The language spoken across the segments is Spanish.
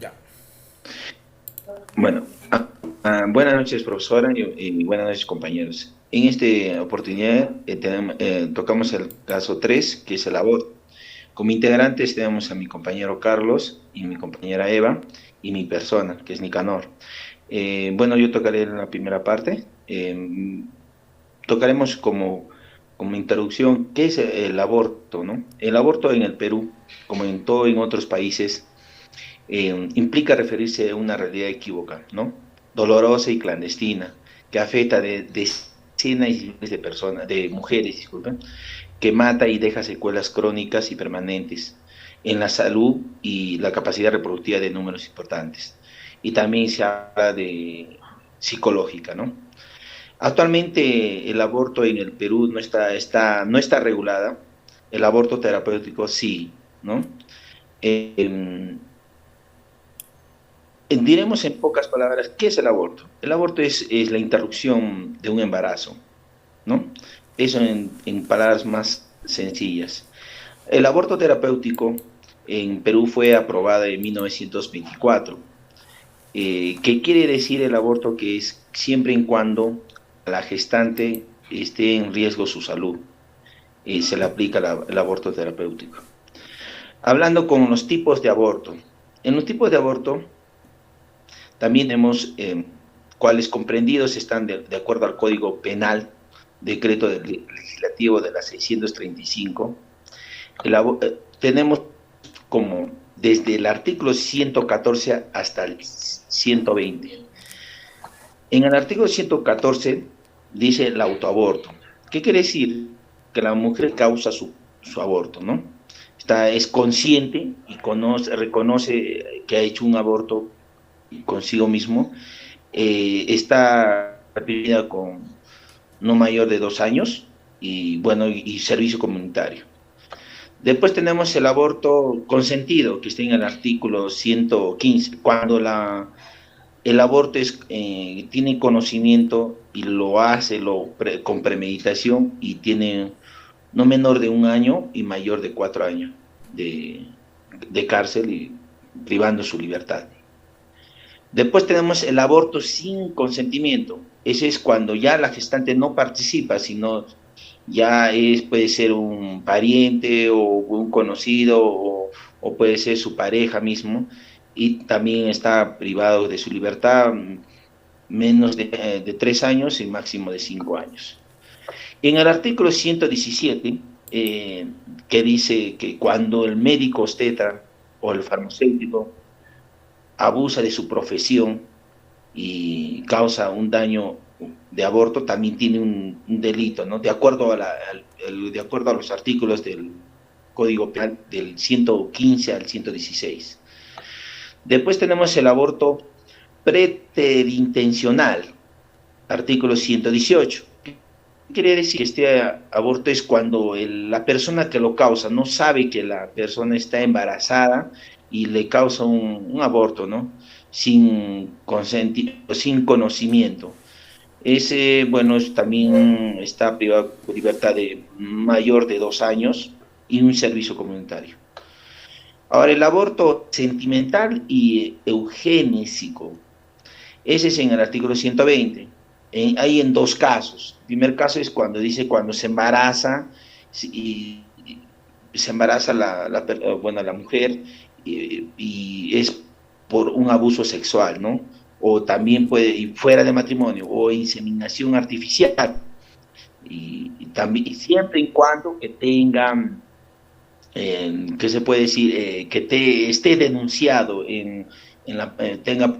Ya. Bueno, buenas noches, profesora, y buenas noches, compañeros. En esta oportunidad tocamos el caso 3, que es el aborto. Como integrantes tenemos a mi compañero Carlos y mi compañera Eva y mi persona, que es Nicanor. Bueno, yo tocaré la primera parte. Tocaremos como introducción qué es el aborto, ¿no? El aborto en el Perú, como en todo en otros países, implica referirse a una realidad equívoca, ¿no? Dolorosa y clandestina, que afecta de decenas y miles de personas, de mujeres, disculpen, que mata y deja secuelas crónicas y permanentes en la salud y la capacidad reproductiva de números importantes. Y también se habla de psicológica, ¿no? Actualmente el aborto en el Perú no está regulada. El aborto terapéutico sí, ¿no? Eh, Diremos en pocas palabras, ¿qué es el aborto? El aborto es la interrupción de un embarazo, ¿no? Eso en palabras más sencillas. El aborto terapéutico en Perú fue aprobado en 1924. ¿Qué quiere decir el aborto? Que es siempre y cuando la gestante esté en riesgo su salud, se le aplica el aborto terapéutico. Hablando con los tipos de aborto. En los tipos de aborto también tenemos cuáles comprendidos están de acuerdo al Código Penal, decreto legislativo de la 635. Tenemos como desde el artículo 114 hasta el 120. En el artículo 114 dice el autoaborto. ¿Qué quiere decir? Que la mujer causa su aborto, ¿no? Es consciente y reconoce que ha hecho un aborto consigo mismo, está vivida con no mayor de 2 años y bueno, y servicio comunitario. Después tenemos el aborto consentido, que está en el artículo 115, cuando el aborto tiene conocimiento y lo hace con premeditación y tiene no menor de 1 año y mayor de 4 años de cárcel y privando su libertad. Después tenemos el aborto sin consentimiento. Ese es cuando ya la gestante no participa, sino puede ser un pariente o un conocido o puede ser su pareja mismo y también está privado de su libertad menos de 3 años y máximo de 5 años. En el artículo 117, que dice que cuando el médico obstetra o el farmacéutico abusa de su profesión y causa un daño de aborto, también tiene un delito, ¿no? De acuerdo a los artículos del Código Penal del 115 al 116. Después tenemos el aborto preterintencional, artículo 118. ¿Qué quiere decir? Que este aborto es cuando la persona que lo causa no sabe que la persona está embarazada y le causa un aborto, ¿no? Sin conocimiento. Ese, bueno, también está privado de libertad de mayor de 2 años y un servicio comunitario. Ahora, el aborto sentimental y eugenésico. Ese es en el artículo 120. Hay en dos casos. El primer caso es cuando dice cuando se embaraza y se embaraza bueno, la mujer y es por un abuso sexual, ¿no? O también puede ir fuera de matrimonio o inseminación artificial. Y también, y siempre y cuando que tengan, ¿qué se puede decir? Esté denunciado tenga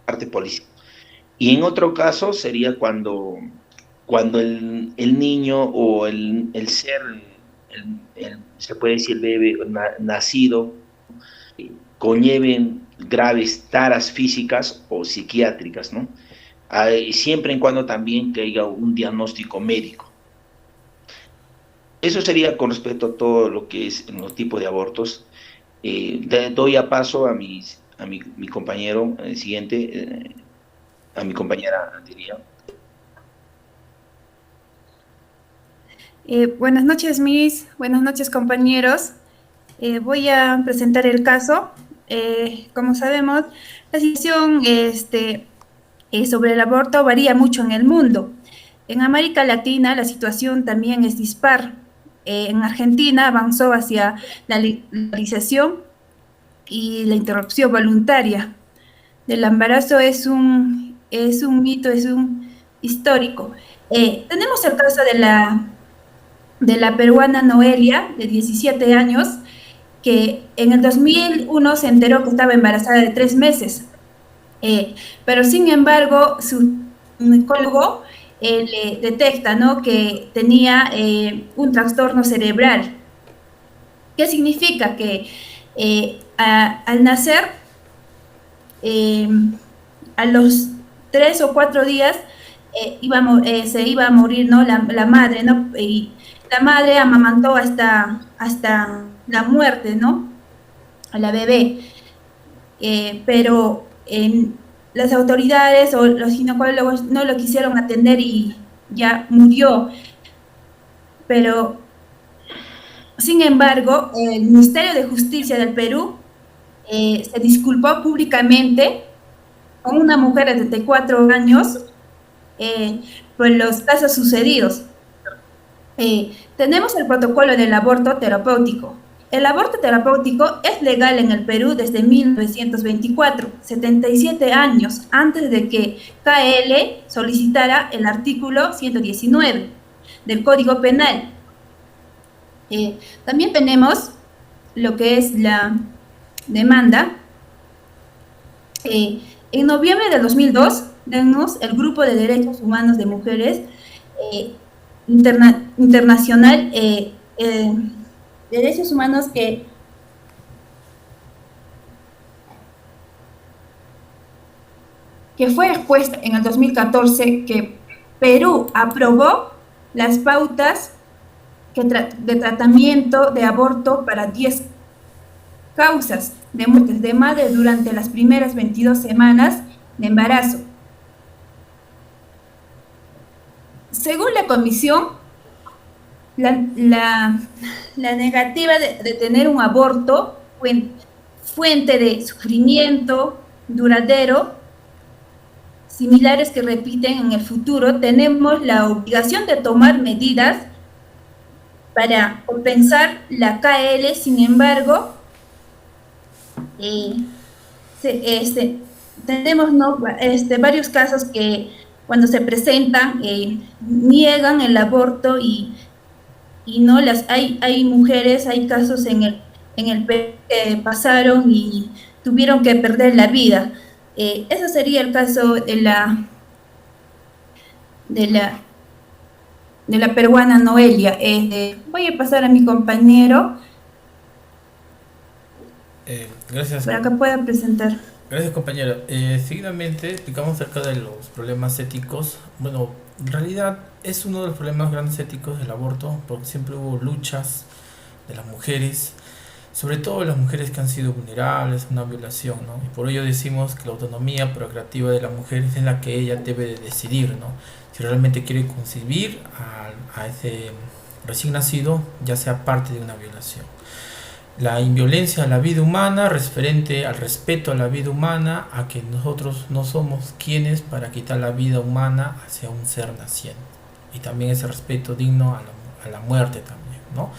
parte policial. Y en otro caso sería cuando el niño o el ser, se puede decir bebé nacido, conlleven graves taras físicas o psiquiátricas, ¿no? Siempre y cuando también que haya un diagnóstico médico. Eso sería con respecto a todo lo que es en los tipos de abortos. Doy a paso mi compañero siguiente, a mi compañera, diría. Buenas noches, Miss. Buenas noches, compañeros. Voy a presentar el caso. Como sabemos, la situación sobre el aborto varía mucho en el mundo. En América Latina la situación también es dispar. En Argentina avanzó hacia la legalización y la interrupción voluntaria del embarazo es un mito, es un histórico. Tenemos el caso de la peruana Noelia, de 17 años, que en el 2001 se enteró que estaba embarazada de 3 meses. Pero sin embargo, su ginecólogo le detecta, ¿no?, que tenía un trastorno cerebral. ¿Qué significa? Que al nacer, eh, a los 3 o 4 días, se iba a morir, ¿no?, la madre, ¿no? Y la madre amamantó hasta la muerte, ¿no?, a la bebé. Pero las autoridades o los ginecólogos no lo quisieron atender y ya murió. Pero, sin embargo, el Ministerio de Justicia del Perú se disculpó públicamente con una mujer de 34 años eh, por los casos sucedidos. Tenemos el protocolo del aborto terapéutico. El aborto terapéutico es legal en el Perú desde 1924, 77 años antes de que KL solicitara el artículo 119 del Código Penal. También tenemos lo que es la demanda. En noviembre de 2002, tenemos el Grupo de Derechos Humanos de Mujeres internacional, derechos humanos que fue expuesta en el 2014, que Perú aprobó las pautas de tratamiento de aborto para 10 causas de muertes de madre durante las primeras 22 semanas de embarazo. Según la comisión, la, la, la negativa de tener un aborto fuente de sufrimiento duradero, similares que repiten en el futuro, tenemos la obligación de tomar medidas para compensar la KL. Sin embargo, tenemos, ¿no?, varios casos que cuando se presentan niegan el aborto y no hay mujeres, hay casos en el que pasaron y tuvieron que perder la vida. Eso sería el caso de la, de la peruana Noelia. Voy a pasar a mi compañero Gracias, para que pueda presentar. gracias compañero. Seguidamente explicamos acerca de los problemas éticos. Bueno, en realidad es uno de los problemas grandes éticos del aborto, porque siempre hubo luchas de las mujeres, sobre todo las mujeres que han sido vulnerables a una violación, ¿no? Y por ello decimos que la autonomía procreativa de la mujer es la que ella debe de decidir, ¿no? Si realmente quiere concebir a ese recién nacido, ya sea parte de una violación. La inviolencia a la vida humana, referente al respeto a la vida humana, a que nosotros no somos quienes para quitar la vida humana hacia un ser naciente. Y también ese respeto digno a la muerte también, ¿no?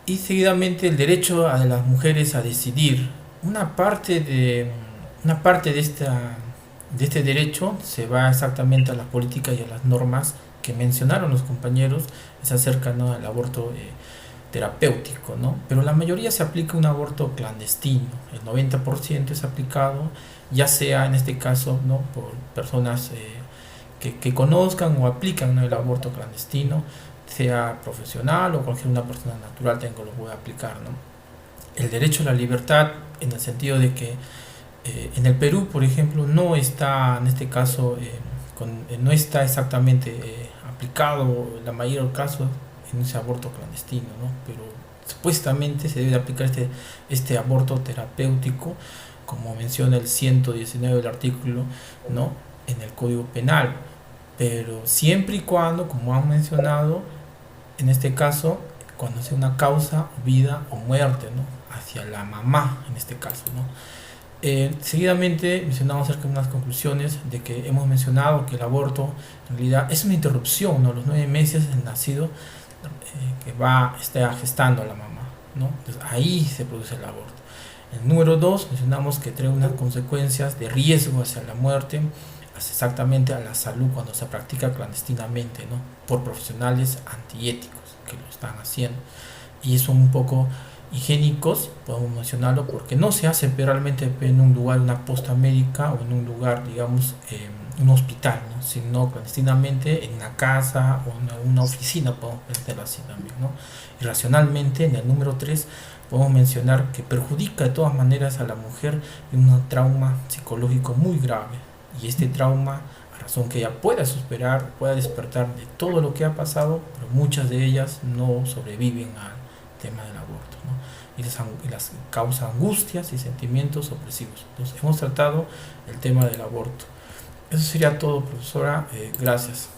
Y seguidamente el derecho a las mujeres a decidir. Una parte de este derecho se va exactamente a las políticas y a las normas que mencionaron los compañeros, es acerca, ¿no?, al aborto terapéutico, ¿no? Pero la mayoría se aplica un aborto clandestino, el 90% es aplicado, ya sea en este caso, ¿no?, por personas que conozcan o aplican, ¿no?, el aborto clandestino, sea profesional o cualquier una persona natural tenga lo puede aplicar, ¿no? El derecho a la libertad en el sentido de que en el Perú, por ejemplo, no está en este caso no está exactamente aplicado la mayoría de los casos en ese aborto clandestino, ¿no? Pero supuestamente se debe aplicar este aborto terapéutico, como menciona el 119 del artículo, ¿no?, en el Código Penal, pero siempre y cuando, como han mencionado, en este caso, cuando sea una causa, vida o muerte, ¿no? hacia la mamá en este caso, ¿no? Seguidamente mencionamos acerca de unas conclusiones de que hemos mencionado que el aborto en realidad es una interrupción, ¿no? Los 9 meses del nacido que está gestando a la mamá, ¿no? Entonces ahí se produce el aborto. El número 2 mencionamos que trae unas consecuencias de riesgo hacia la muerte, exactamente a la salud cuando se practica clandestinamente, ¿no? Por profesionales antiéticos que lo están haciendo, y son un poco higiénicos, podemos mencionarlo, porque no se hace realmente en un lugar, una posta médica o en un lugar, digamos, un hospital, ¿no? Sino clandestinamente en una casa o en una oficina, podemos hacerlo así también, ¿no? Y racionalmente, en el número 3 podemos mencionar que perjudica de todas maneras a la mujer en un trauma psicológico muy grave, y este trauma, a razón que ella pueda superar, pueda despertar de todo lo que ha pasado, pero muchas de ellas no sobreviven al tema del aborto, ¿no? Y las causa angustias y sentimientos opresivos. Entonces hemos tratado el tema del aborto. Eso sería todo, profesora. Gracias.